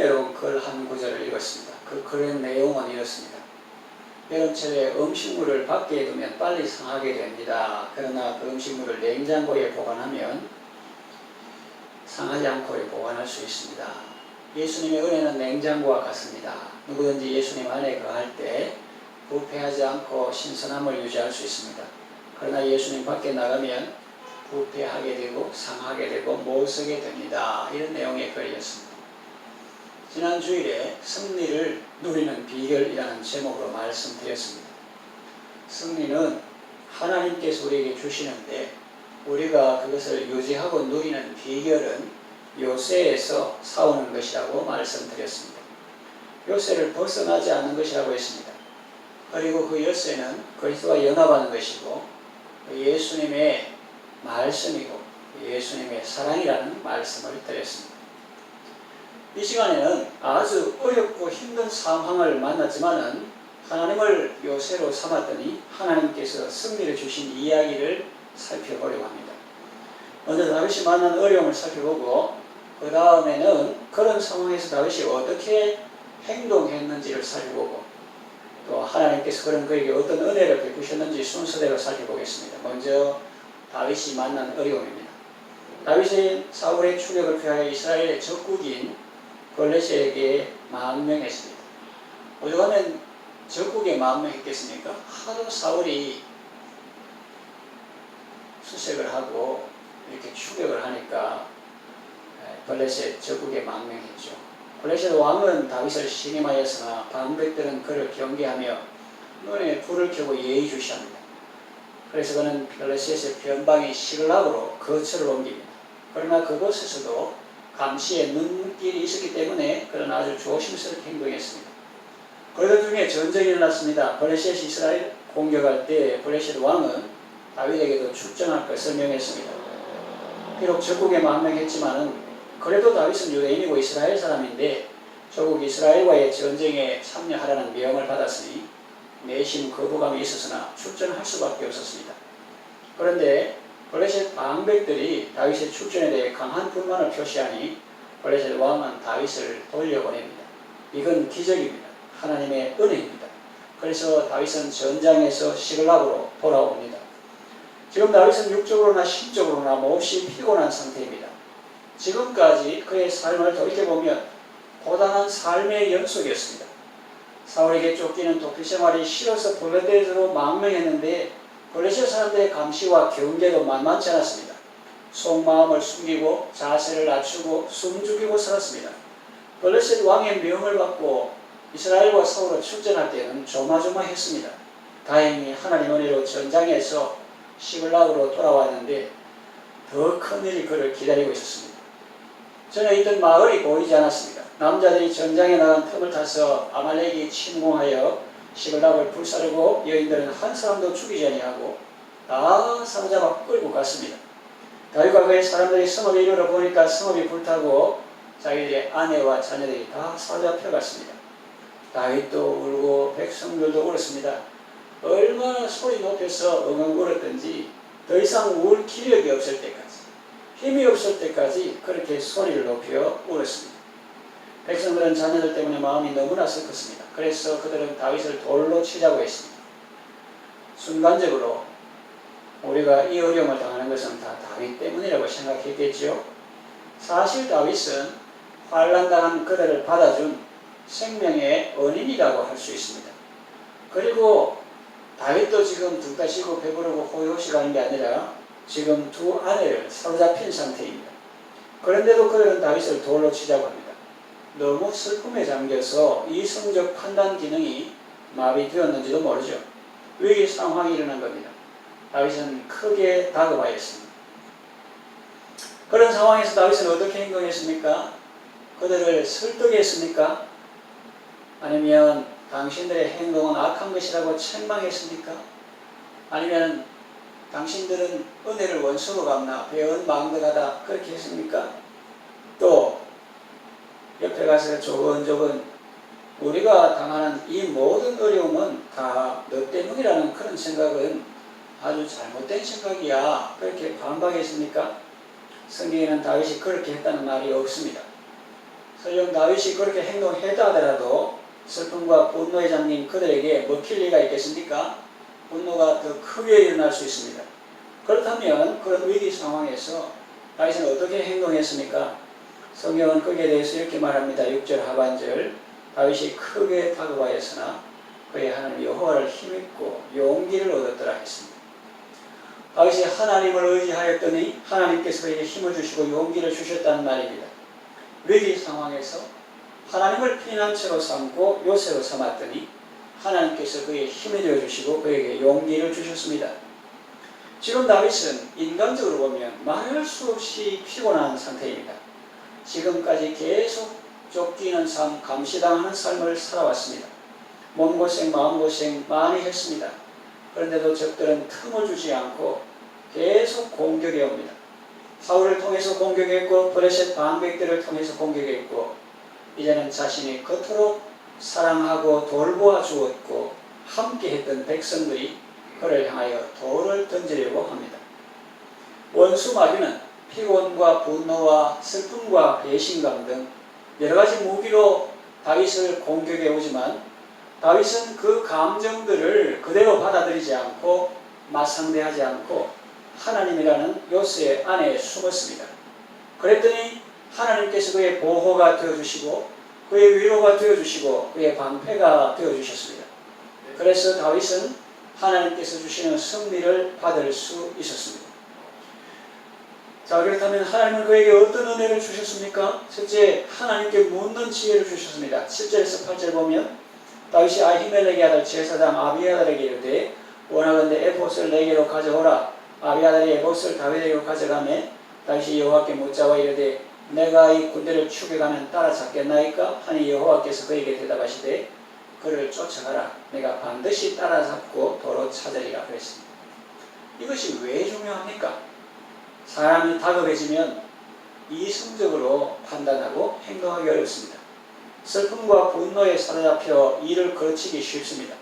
흥미로운 글 한 구절을 읽었습니다. 그 글의 내용은 이렇습니다. 여름철에 음식물을 밖에 두면 빨리 상하게 됩니다. 그러나 그 음식물을 냉장고에 보관하면 상하지 않고 보관할 수 있습니다. 예수님의 은혜는 냉장고와 같습니다. 누구든지 예수님 안에 거할 때 부패하지 않고 신선함을 유지할 수 있습니다. 그러나 예수님 밖에 나가면 부패하게 되고 상하게 되고 못 쓰게 됩니다. 이런 내용의 글이었습니다. 지난 주일에 승리를 누리는 비결이라는 제목으로 말씀드렸습니다. 승리는 하나님께서 우리에게 주시는데 우리가 그것을 유지하고 누리는 비결은 요새에서 싸우는 것이라고 말씀드렸습니다. 요새를 벗어나지 않는 것이라고 했습니다. 그리고 그 요새는 그리스도와 연합하는 것이고 예수님의 말씀이고 예수님의 사랑이라는 말씀을 드렸습니다. 이 시간에는 아주 어렵고 힘든 상황을 만났지만은 하나님을 요새로 삼았더니 하나님께서 승리를 주신 이야기를 살펴보려고 합니다. 먼저 다윗이 만난 어려움을 살펴보고 그 다음에는 그런 상황에서 다윗이 어떻게 행동했는지를 살펴보고 또 하나님께서 그에게 어떤 은혜를 베푸셨는지 순서대로 살펴보겠습니다. 먼저 다윗이 만난 어려움입니다. 다윗이 사울의 추격을 피하여 이스라엘의 적국인 블레셋에게 망명했습니다. 오죽하면 적국에 망명했겠습니까? 하도 사울이 수색을 하고 이렇게 추격을 하니까 블레셋 적국에 망명했죠. 블레셋 왕은 다윗을 신임하였으나 방백들은 그를 경계하며 눈에 불을 켜고 예의주시합니다. 그래서 그는 블레셋의 변방인 시글락으로 거처를 옮깁니다. 그러나 그곳에서도 감시의 눈길이 있었기 때문에 그는 아주 조심스럽게 행동했습니다. 그러던 중에 전쟁이 일어났습니다. 블레셋이 이스라엘 공격할 때 블레셋 왕은 다윗에게도 출전할 것을 명했습니다. 비록 적국에 망명했지만은 그래도 다윗은 유대인이고 이스라엘 사람인데 조국 이스라엘과의 전쟁에 참여하라는 명을 받았으니 내심 거부감이 있었으나 출전할 수밖에 없었습니다. 그런데 블레셋 방백들이 다윗의 출전에 대해 강한 불만을 표시하니 블레셋 왕은 다윗을 돌려보냅니다. 이건 기적입니다. 하나님의 은혜입니다. 그래서 다윗은 전장에서 시글락으로 돌아옵니다. 지금 다윗은 육적으로나 심적으로나 몹시 피곤한 상태입니다. 지금까지 그의 삶을 돌이켜보면 고단한 삶의 연속이었습니다. 사울에게 쫓기는 도피 생활이 싫어서 블레셋으로 망명했는데 블레셋 사람들의 감시와 경계도 만만치 않았습니다. 속마음을 숨기고 자세를 낮추고 숨죽이고 살았습니다. 블레셋 왕의 명을 받고 이스라엘과 사울을 출전할 때는 조마조마했습니다. 다행히 하나님 은혜로 전장에서 시글락으로 돌아왔는데 더 큰 일이 그를 기다리고 있었습니다. 전에 있던 마을이 보이지 않았습니다. 남자들이 전장에 나간 틈을 타서 아말렉이 침공하여 시글락을 불사르고 여인들은 한 사람도 죽이지 아니하고 다 사로잡아 끌고 갔습니다. 다윗과 그의 사람들이 성읍에 이르러 보니까 성읍이 불타고 자기들의 아내와 자녀들이 다 사로잡혀 갔습니다. 다윗도 울고 백성들도 울었습니다. 얼마나 소리 높여서 엉엉 울었던지 더 이상 울 기력이 없을 때까지 힘이 없을 때까지 그렇게 소리를 높여 울었습니다. 백성들은 자녀들 때문에 마음이 너무나 슬펐습니다. 그래서 그들은 다윗을 돌로 치자고 했습니다. 순간적으로 우리가 이 어려움을 당하는 것은 다 다윗 때문이라고 생각했겠죠. 사실 다윗은 환난당한 그들을 받아준 생명의 은인이라고 할 수 있습니다. 그리고 다윗도 지금 등 따시고 배부르고 호의호식하는 게 아니라 지금 두 아내를 사로잡힌 상태입니다. 그런데도 그들은 다윗을 돌로 치자고 합니다. 너무 슬픔에 잠겨서 이성적 판단 기능이 마비되었는지도 모르죠. 위기 상황이 일어난 겁니다. 다윗은 크게 다급하였습니다. 그런 상황에서 다윗은 어떻게 행동했습니까? 그들을 설득했습니까? 아니면 당신들의 행동은 악한 것이라고 책망했습니까? 아니면 당신들은 은혜를 원수로 갚나 배은망덕하다 그렇게 했습니까? 또 옆에 가서 조근조근 우리가 당하는 이 모든 어려움은 다 너 때문이라는 그런 생각은 아주 잘못된 생각이야 그렇게 반박했습니까? 성경에는 다윗이 그렇게 했다는 말이 없습니다. 설령 다윗이 그렇게 행동했다 하더라도 슬픔과 분노에 잠긴 그들에게 먹힐 리가 있겠습니까? 분노가 더 크게 일어날 수 있습니다. 그렇다면 그런 위기 상황에서 다윗은 어떻게 행동했습니까? 성경은 거기에 대해서 이렇게 말합니다. 6절 하반절, 다윗이 크게 다급하였으나 그의 하나님 여호와를 힘입고 용기를 얻었더라 했습니다. 다윗이 하나님을 의지하였더니 하나님께서 그에게 힘을 주시고 용기를 주셨다는 말입니다. 위기 상황에서 하나님을 피난처로 삼고 요새로 삼았더니 하나님께서 그에게 힘이 되어주시고 그에게 용기를 주셨습니다. 지금 다윗은 인간적으로 보면 말할 수 없이 피곤한 상태입니다. 지금까지 계속 쫓기는 삶, 감시당하는 삶을 살아왔습니다. 몸고생, 마음고생 많이 했습니다. 그런데도 적들은 틈을 주지 않고 계속 공격해 옵니다. 사울을 통해서 공격했고 블레셋 방백들을 통해서 공격했고 이제는 자신이 겉으로 사랑하고 돌보아 주었고 함께했던 백성들이 그를 향하여 돌을 던지려고 합니다. 원수 마귀는 피곤과 분노와 슬픔과 배신감 등 여러가지 무기로 다윗을 공격해 오지만 다윗은 그 감정들을 그대로 받아들이지 않고 맞상대하지 않고 하나님이라는 요새 안에 숨었습니다. 그랬더니 하나님께서 그의 보호가 되어주시고 그의 위로가 되어주시고 그의 방패가 되어주셨습니다. 그래서 다윗은 하나님께서 주시는 승리를 받을 수 있었습니다. 자, 그렇다면 하나님은 그에게 어떤 은혜를 주셨습니까? 첫째, 하나님께 묻는 지혜를 주셨습니다. 7절에서 8절 보면 다윗이 아히멜렉의 아들 제사장 아비아달에게 이르되 원하건대 에봇을 내게로 가져오라. 아비아달이 에봇을 다윗에게로 가져가매 다윗이 여호와께 묻자와 이르되 내가 이 군대를 추격하면 따라잡겠나이까? 하니 여호와께서 그에게 대답하시되 그를 쫓아가라. 내가 반드시 따라잡고 도로 찾으리라 그랬습니다. 이것이 왜 중요합니까? 사람이 다급해지면 이성적으로 판단하고 행동하기 어렵습니다. 슬픔과 분노에 사로잡혀 일을 거치기 쉽습니다.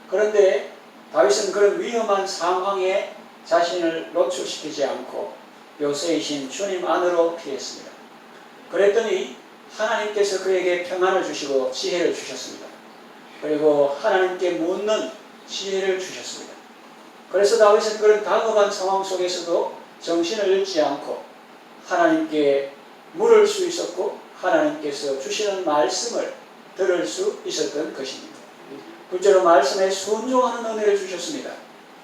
그런데 다윗은 그런 위험한 상황에 자신을 노출시키지 않고 요새이신 주님 안으로 피했습니다. 그랬더니 하나님께서 그에게 평안을 주시고 지혜를 주셨습니다. 그리고 하나님께 묻는 지혜를 주셨습니다. 그래서 다윗은 그런 다급한 상황 속에서도 정신을 잃지 않고 하나님께 물을 수 있었고 하나님께서 주시는 말씀을 들을 수 있었던 것입니다. 9절로 말씀에 순종하는 은혜를 주셨습니다.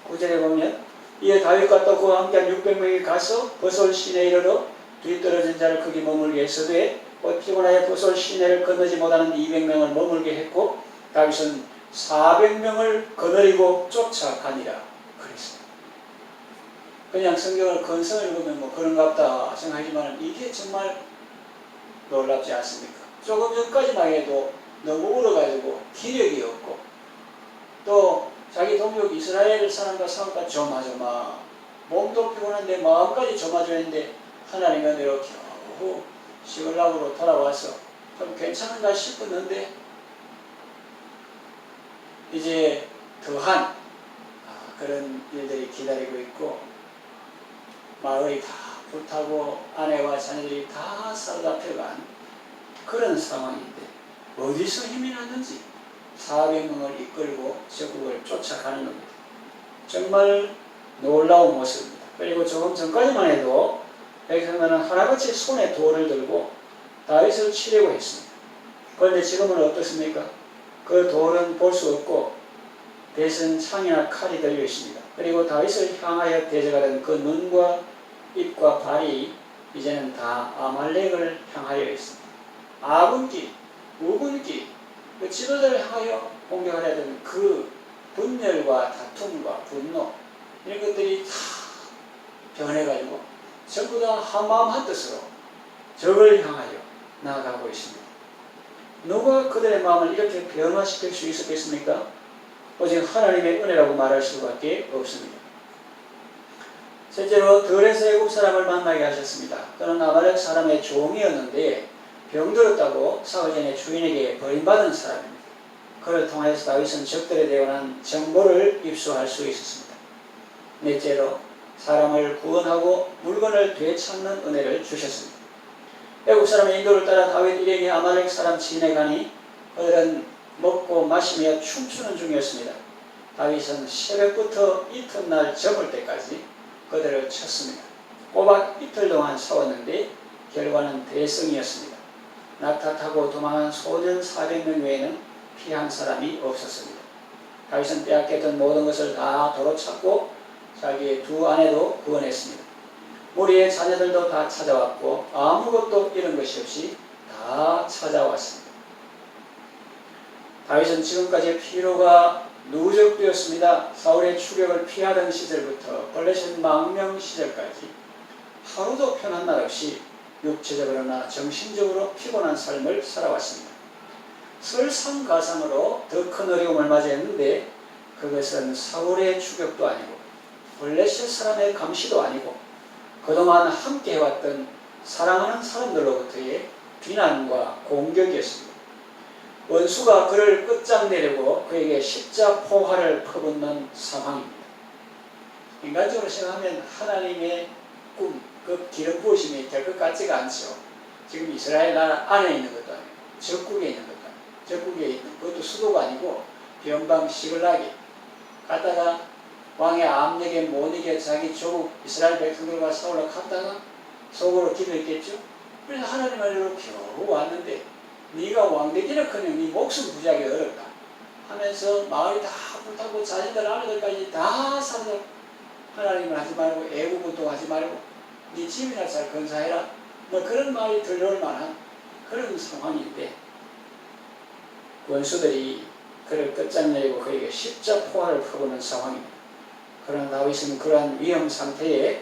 9절에 보면 이에 다윗과 또 그와 함께한 600명이 가서 버솔 시내에 이르러 뒤떨어진 자를 거기 머물게 했으되 피곤하여 버솔 시내를 건너지 못하는 200명을 머물게 했고 다윗은 400명을 거느리고 쫓아가니라 그랬습니다. 그냥 성경을 건성을 읽으면 뭐 그런갑다 생각하지만 이게 정말 놀랍지 않습니까? 조금 전까지만 해도 너무 울어가지고 기력이 없고 또 자기 동족 이스라엘 사람과 싸울까 조마조마 몸도 피곤한데 마음까지 조마조마했는데 하나님의 은혜로 겨우 시글락으로 돌아와서 좀 괜찮은가 싶었는데 이제 더한 그런 일들이 기다리고 있고 마을이 다 불타고 아내와 자녀들이 다 사로잡혀간 그런 상황인데 어디서 힘이 났는지 400명을 이끌고 적국을 쫓아가는 겁니다. 정말 놀라운 모습입니다. 그리고 조금 전까지만 해도 백성들은 하나같이 손에 돌을 들고 다윗을 치려고 했습니다. 그런데 지금은 어떻습니까? 그 돌은 볼 수 없고 대신 창이나 칼이 들려 있습니다. 그리고 다윗을 향하여 대적하던 그 눈과 입과 발이 이제는 다 아말렉을 향하여 있습니다. 아군기, 우군기, 그 지도자를 향하여 공격하려던 그 분열과 다툼과 분노 이런 것들이 다 변해가지고 전부 다 한마음 한뜻으로 적을 향하여 나아가고 있습니다. 누가 그들의 마음을 이렇게 변화시킬 수 있었겠습니까? 오직 하나님의 은혜라고 말할 수밖에 없습니다. 실제로 들에서 애국 사람을 만나게 하셨습니다. 그는 아말렉 사람의 종이었는데 병들었다고 사흘 전에 주인에게 버림받은 사람입니다. 그를 통해서 다윗은 적들에 대한 정보를 입수할 수 있었습니다. 넷째로 사람을 구원하고 물건을 되찾는 은혜를 주셨습니다. 애국 사람의 인도를 따라 다윗 일행이 아말렉 사람 진에 가니 그들은 먹고 마시며 춤추는 중이었습니다. 다윗은 새벽부터 이튿날 저물 때까지 그들을 쳤습니다. 꼬박 이틀 동안 싸웠는데 결과는 대승이었습니다. 낙타 타고 도망한 소년 400명 외에는 피한 사람이 없었습니다. 다윗은 빼앗겼던 모든 것을 다 도로 찾고 자기의 두 아내도 구원했습니다. 무리의 자녀들도 다 찾아왔고 아무것도 잃은 것이 없이 다 찾아왔습니다. 다윗은 지금까지 피로가 누적되었습니다. 사울의 추격을 피하던 시절부터 블레셋 망명 시절까지 하루도 편한 날 없이 육체적으로나 정신적으로 피곤한 삶을 살아왔습니다. 설상가상으로 더 큰 어려움을 맞이했는데 그것은 사울의 추격도 아니고 블레셋 사람의 감시도 아니고 그동안 함께 해왔던 사랑하는 사람들로부터의 비난과 공격이었습니다. 원수가 그를 끝장내려고 그에게 십자포화를 퍼붓는 상황입니다. 인간적으로 생각하면 하나님의 꿈, 그 기름 부으심이 될 것 같지가 않죠. 지금 이스라엘 나라 안에 있는 것도 아니고 적국에 있는 것도 아니고 적국에 있는 그것도 수도가 아니고 변방 시글락이 갔다가 왕의 압력에 못 이겨 자기 조국 이스라엘 백성들과 싸우러 갔다가 속으로 기도했겠죠. 그래서 하나님 알로 겨우 왔는데 네가 왕되기는커녕 네 목숨 부지하기 어렵다 하면서 마을이 다 불타고 자신들 아내들까지 다 사서 하나님을 하지 말고 애국운동 하지 말고 네 집이나 잘 건사해라 뭐 그런 말이 들려올 만한 그런 상황인데 원수들이 그를 끝장내리고 그에게 십자포화를 퍼부는 상황입니다. 그러나 다윗은 그러한 위험 상태에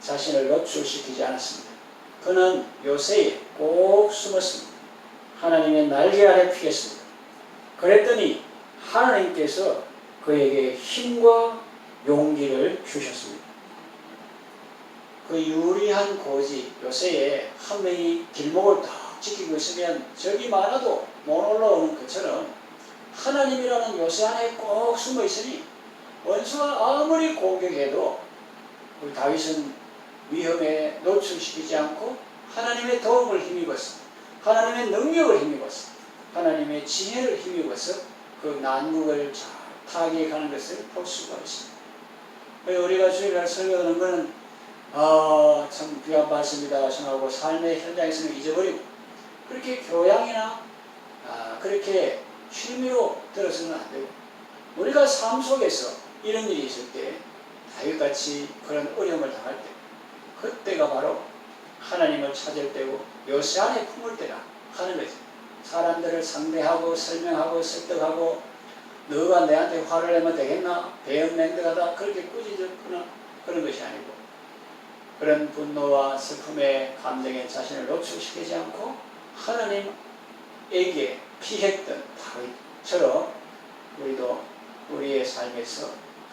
자신을 노출시키지 않았습니다. 그는 요새에 꼭 숨었습니다. 하나님의 날개 아래 피했습니다. 그랬더니 하나님께서 그에게 힘과 용기를 주셨습니다. 그 유리한 고지 요새에 한 명이 길목을 딱 지키고 있으면 적이 많아도 못 올라오는 것처럼 하나님이라는 요새 안에 꼭 숨어 있으니 원수가 아무리 공격해도 우리 다윗은 위험에 노출시키지 않고 하나님의 도움을 힘입어서 하나님의 능력을 힘입어서 하나님의 지혜를 힘입어서 그 난국을 잘 타개가는 것을 볼 수가 있습니다. 우리가 주일날 설교하는 것은 참 귀한 말씀이다 생각하고 삶의 현장에서는 잊어버리고 그렇게 교양이나 그렇게 취미로 들어서는 안 되고 우리가 삶 속에서 이런 일이 있을 때 다윗같이 그런 어려움을 당할 때 그때가 바로 하나님을 찾을 때고 요새 안에 품을 때라 하는 거지. 사람들을 상대하고 설명하고 설득하고 너가 내한테 화를 내면 되겠나 대응맹득하다 그렇게 꾸짖거나 그런 것이 아니고 그런 분노와 슬픔의 감정에 자신을 노출시키지 않고 하나님에게 피했던 다윗처럼 우리도 우리의 삶에서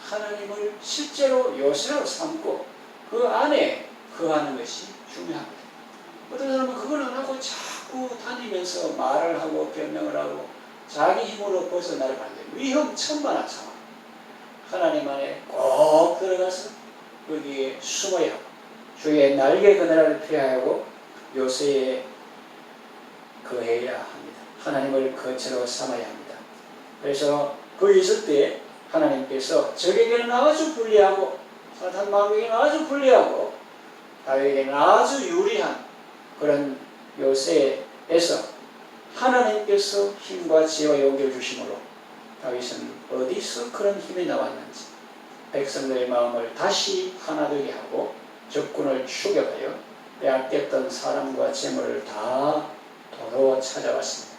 하나님을 실제로 요새로 삼고 그 안에 거하는 것이 중요합니다. 어떤 사람은 그걸 안 하고 자꾸 다니면서 말을 하고 변명을 하고 자기 힘으로 벗어나려고 하는데 위험천만한 상황. 하나님 안에 꼭 들어가서 거기에 숨어야 하고 주의 날개 그늘을 피하고 요새에 거해야 합니다. 하나님을 거처로 삼아야 합니다. 그래서 거기 있을 때 하나님께서 적에게는 아주 불리하고 사탄 마귀에게는 아주 불리하고 다윗에게는 아주 유리한 그런 요새에서 하나님께서 힘과 지혜와 용기를 주심으로 다윗은 어디서 그런 힘이 나왔는지 백성들의 마음을 다시 하나 되게 하고 적군을 추격하여 빼앗겼던 사람과 재물을 다 도로 찾아왔습니다.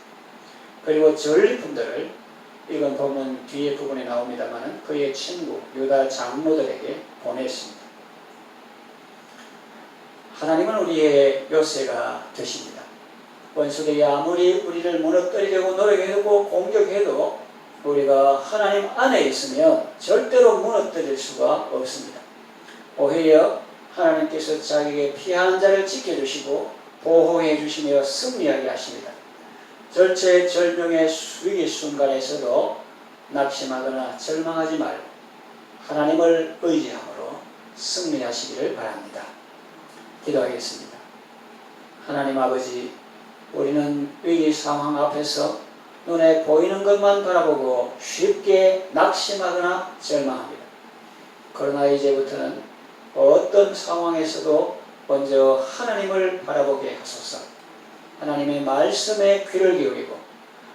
그리고 전리품들을 이건 보면 뒤에 부분에 나옵니다만 그의 친구 유다 장로들에게 보냈습니다. 하나님은 우리의 요새가 되십니다. 원수들이 아무리 우리를 무너뜨리려고 노력해도 공격해도 우리가 하나님 안에 있으면 절대로 무너뜨릴 수가 없습니다. 오히려 하나님께서 자기에게 피하는 자를 지켜주시고 보호해 주시며 승리하게 하십니다. 절체절명의 위기 순간에서도 낙심하거나 절망하지 말고 하나님을 의지함으로 승리하시기를 바랍니다. 기도하겠습니다. 하나님 아버지, 우리는 위기 상황 앞에서 눈에 보이는 것만 바라보고 쉽게 낙심하거나 절망합니다. 그러나 이제부터는 어떤 상황에서도 먼저 하나님을 바라보게 하소서. 하나님의 말씀에 귀를 기울이고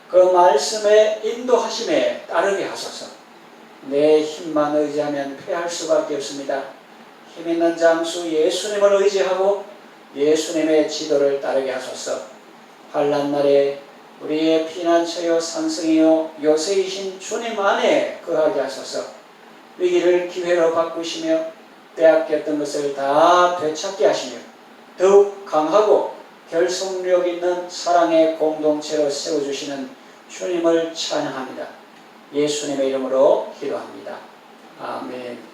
그 말씀의 인도하심에 따르게 하소서. 내 힘만 의지하면 패할 수밖에 없습니다. 힘있는 장수 예수님을 의지하고 예수님의 지도를 따르게 하소서. 환난 날에 우리의 피난처요 산성이요 요새이신 주님 안에 거하게 하소서. 위기를 기회로 바꾸시며 빼앗겼던 것을 다 되찾게 하시며 더욱 강하고 결속력 있는 사랑의 공동체로 세워주시는 주님을 찬양합니다. 예수님의 이름으로 기도합니다. 아멘.